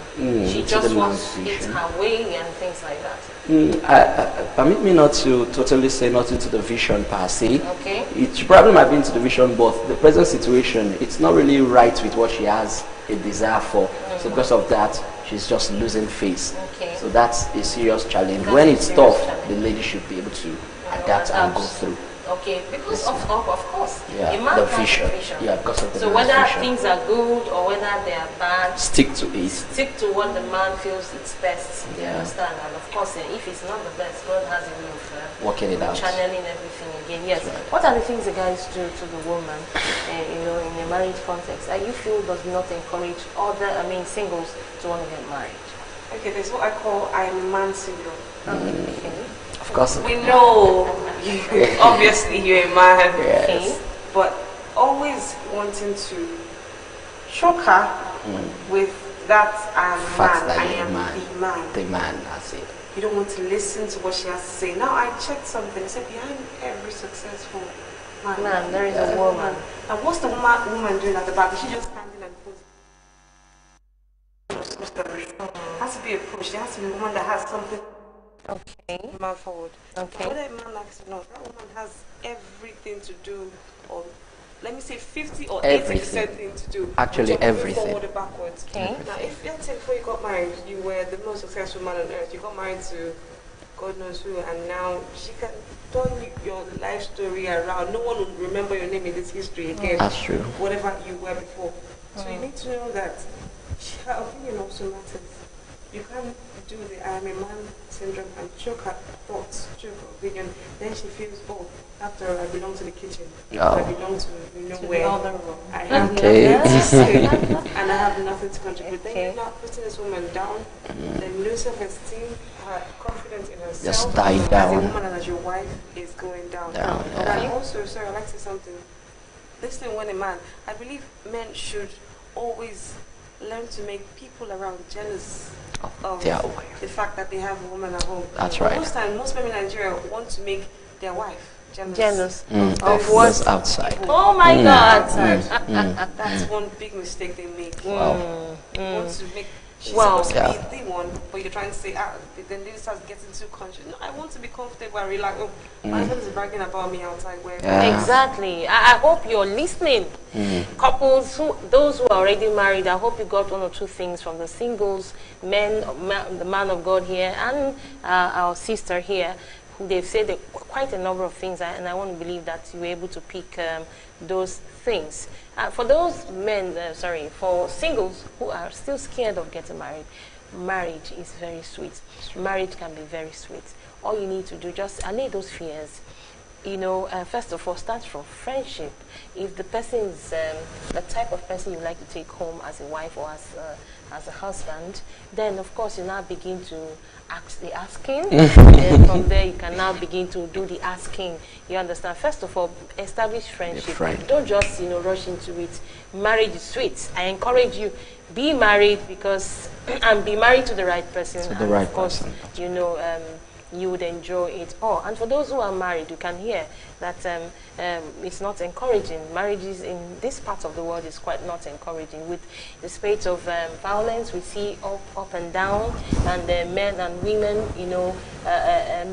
She just wants it her way and things like that. Permit me not to totally say nothing to the vision per se. Okay. She probably might be into the vision, but the present situation, it's not really right with what she has a desire for. So because of that, she's just losing face. Okay. So that's a serious challenge. When it's tough, the lady should be able to adapt and go through. Okay, because of course, yeah, a man the has vision. a vision. Yeah, because of the so whether vision. things are good or whether they are bad, stick to it. Stick to what the man feels it's best. You Yeah. understand? And of course, if it's not the best, God has a way of working it out, channeling everything again. Yes. Right. What are the things the guys do to the woman, in a marriage context that you feel does not encourage singles to want to get married? Okay, there's what I call I'm a man syndrome. Okay. Of course. We know, obviously you're a man, Yes. but always wanting to choke her with that I'm a Fact man, that I you're a am man. the man. The man, that's it. You don't want to listen to what she has to say. Now I checked something, it said behind every successful man, there is a woman. And what's the woman doing at the back? Is she just standing and posing? Has to be a push. There has to be a woman that has something. Okay. Man forward. Okay. Whether a man likes it or not, that woman has everything to do, or let me say 50 or 80% thing to do. Actually, everything. Forward or backwards. Okay. Now, if let's say before you got married, you were the most successful man on earth. You got married to God knows who, and now she can turn your life story around. No one will remember your name in this history again. That's true. Whatever you were before. So you need to know that her opinion also matters. You can't do the I am a man syndrome and choke her thoughts, choke her opinion. Then she feels, oh, after all, I belong to the kitchen. I belong to where I have nothing to say and I have nothing to contribute. Then you're not putting this woman down. Then low self-esteem, her confidence in herself Just die down. as a woman and as your wife is going down. And also, sorry, I'd like to say something. Listening when a man, I believe men should always learn to make people around jealous of the fact that they have a woman at home. That's right. Most times, most men in Nigeria want to make their wife Jealous. Of what's outside. Oh my God. That's one big mistake they make. Wow. You want to make, she's supposed to be the one, but you're trying to say, then this starts getting too conscious. No, I want to be comfortable and relax. Oh, my husband is bragging about me outside. Where Exactly. I hope you're listening. Couples, those who are already married, I hope you got one or two things from the singles, the man of God here, and our sister here. They've said quite a number of things, and I want to believe that you were able to pick those things. For those men, for singles who are still scared of getting married, marriage is very sweet. Marriage can be very sweet. All you need to do, just allay those fears. You know, first of all, start from friendship. If the person is the type of person you like to take home as a wife or as a husband, then of course you now begin to ask the asking. And from there you can now begin to do the asking. You understand? First of all, establish friendship. Don't just rush into it. Marriage is sweet. I encourage you, be married and be married to the right person. To the right of course, person. You would enjoy it all. And for those who are married, you can hear that it's not encouraging. Marriages in this part of the world is quite not encouraging. With the spate of violence we see up and down, and men and women,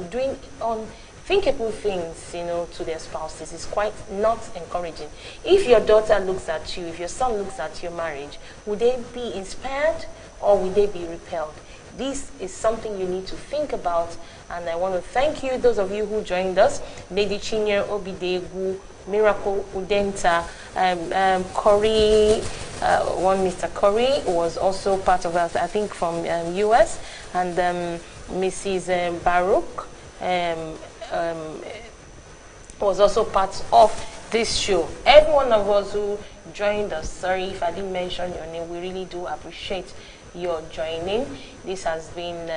doing unthinkable things, to their spouses is quite not encouraging. If your daughter looks at you, if your son looks at your marriage, would they be inspired or would they be repelled? This is something you need to think about, and I want to thank you, those of you who joined us, Lady Chinyere Obidegu, Miracle Udenta, Corey, one Mr. Corey was also part of us, I think from US, and Mrs. Baruch was also part of this show. Every one of us who joined us, sorry if I didn't mention your name, we really do appreciate your joining. This has been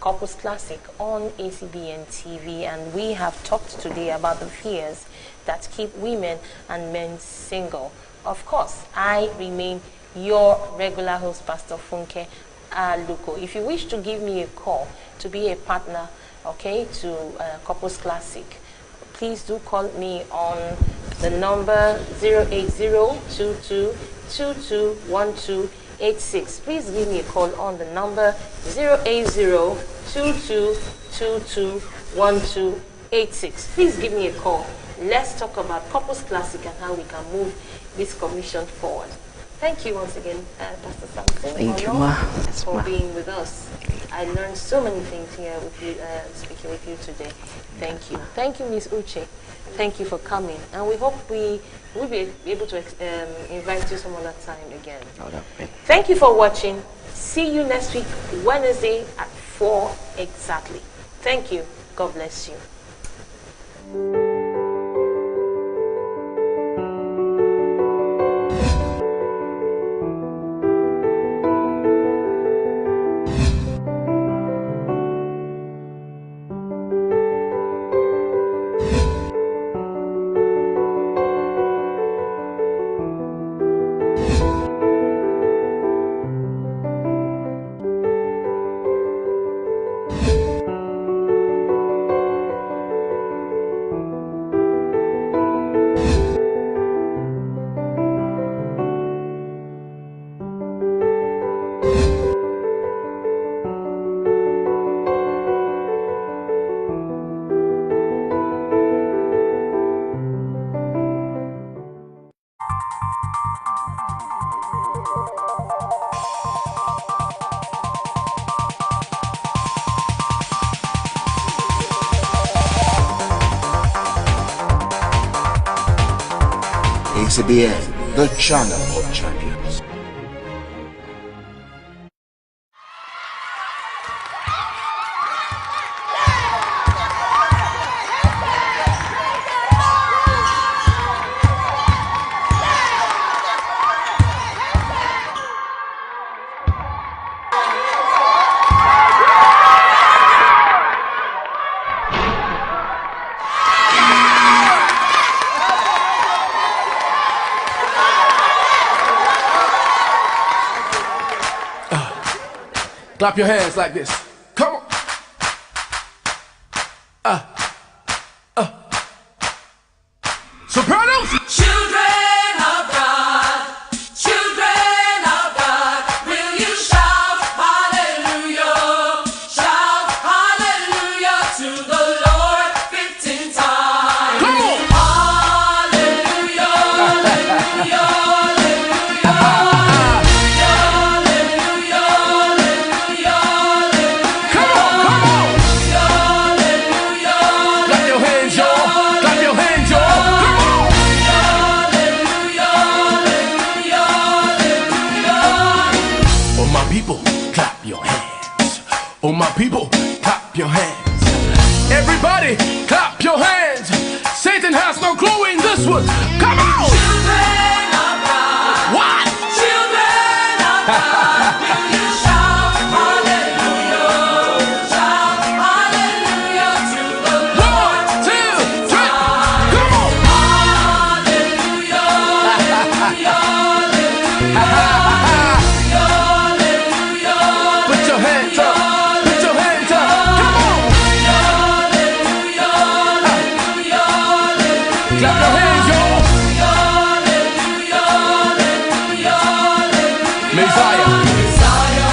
Couples Classic on ACBN TV, and we have talked today about the fears that keep women and men single. Of course, I remain your regular host, Pastor Funke Aluko. If you wish to give me a call to be a partner, okay, to Couples Classic, please do call me on the number 08022221286. Please give me a call on the number 08022221286. Please give me a call. Let's talk about Couples Classic and how we can move this commission forward. Thank you once again, Pastor Samson. Thank you, ma. For being with us. I learned so many things here with you, speaking with you today. Thank you. Thank you, Miss Uche. Thank you for coming. And we hope we will be able to invite you some other time again. Thank you for watching. See you next week, Wednesday at 4 exactly. Thank you. God bless you. ACBN, the channel of champions. Clap your hands like this. Come on. people, clap your hands. Oh, my people, clap your hands. Everybody, clap your hands. Satan has no clue in this one. Come on! Children of God. What? Children of God. Will you shout hallelujah? Shout hallelujah to the Lord. 1, 2, 3. Come on! Hallelujah. Hallelujah. Put your hands up. Put your hands up. Come on! Clap your hands, y'all. Messiah.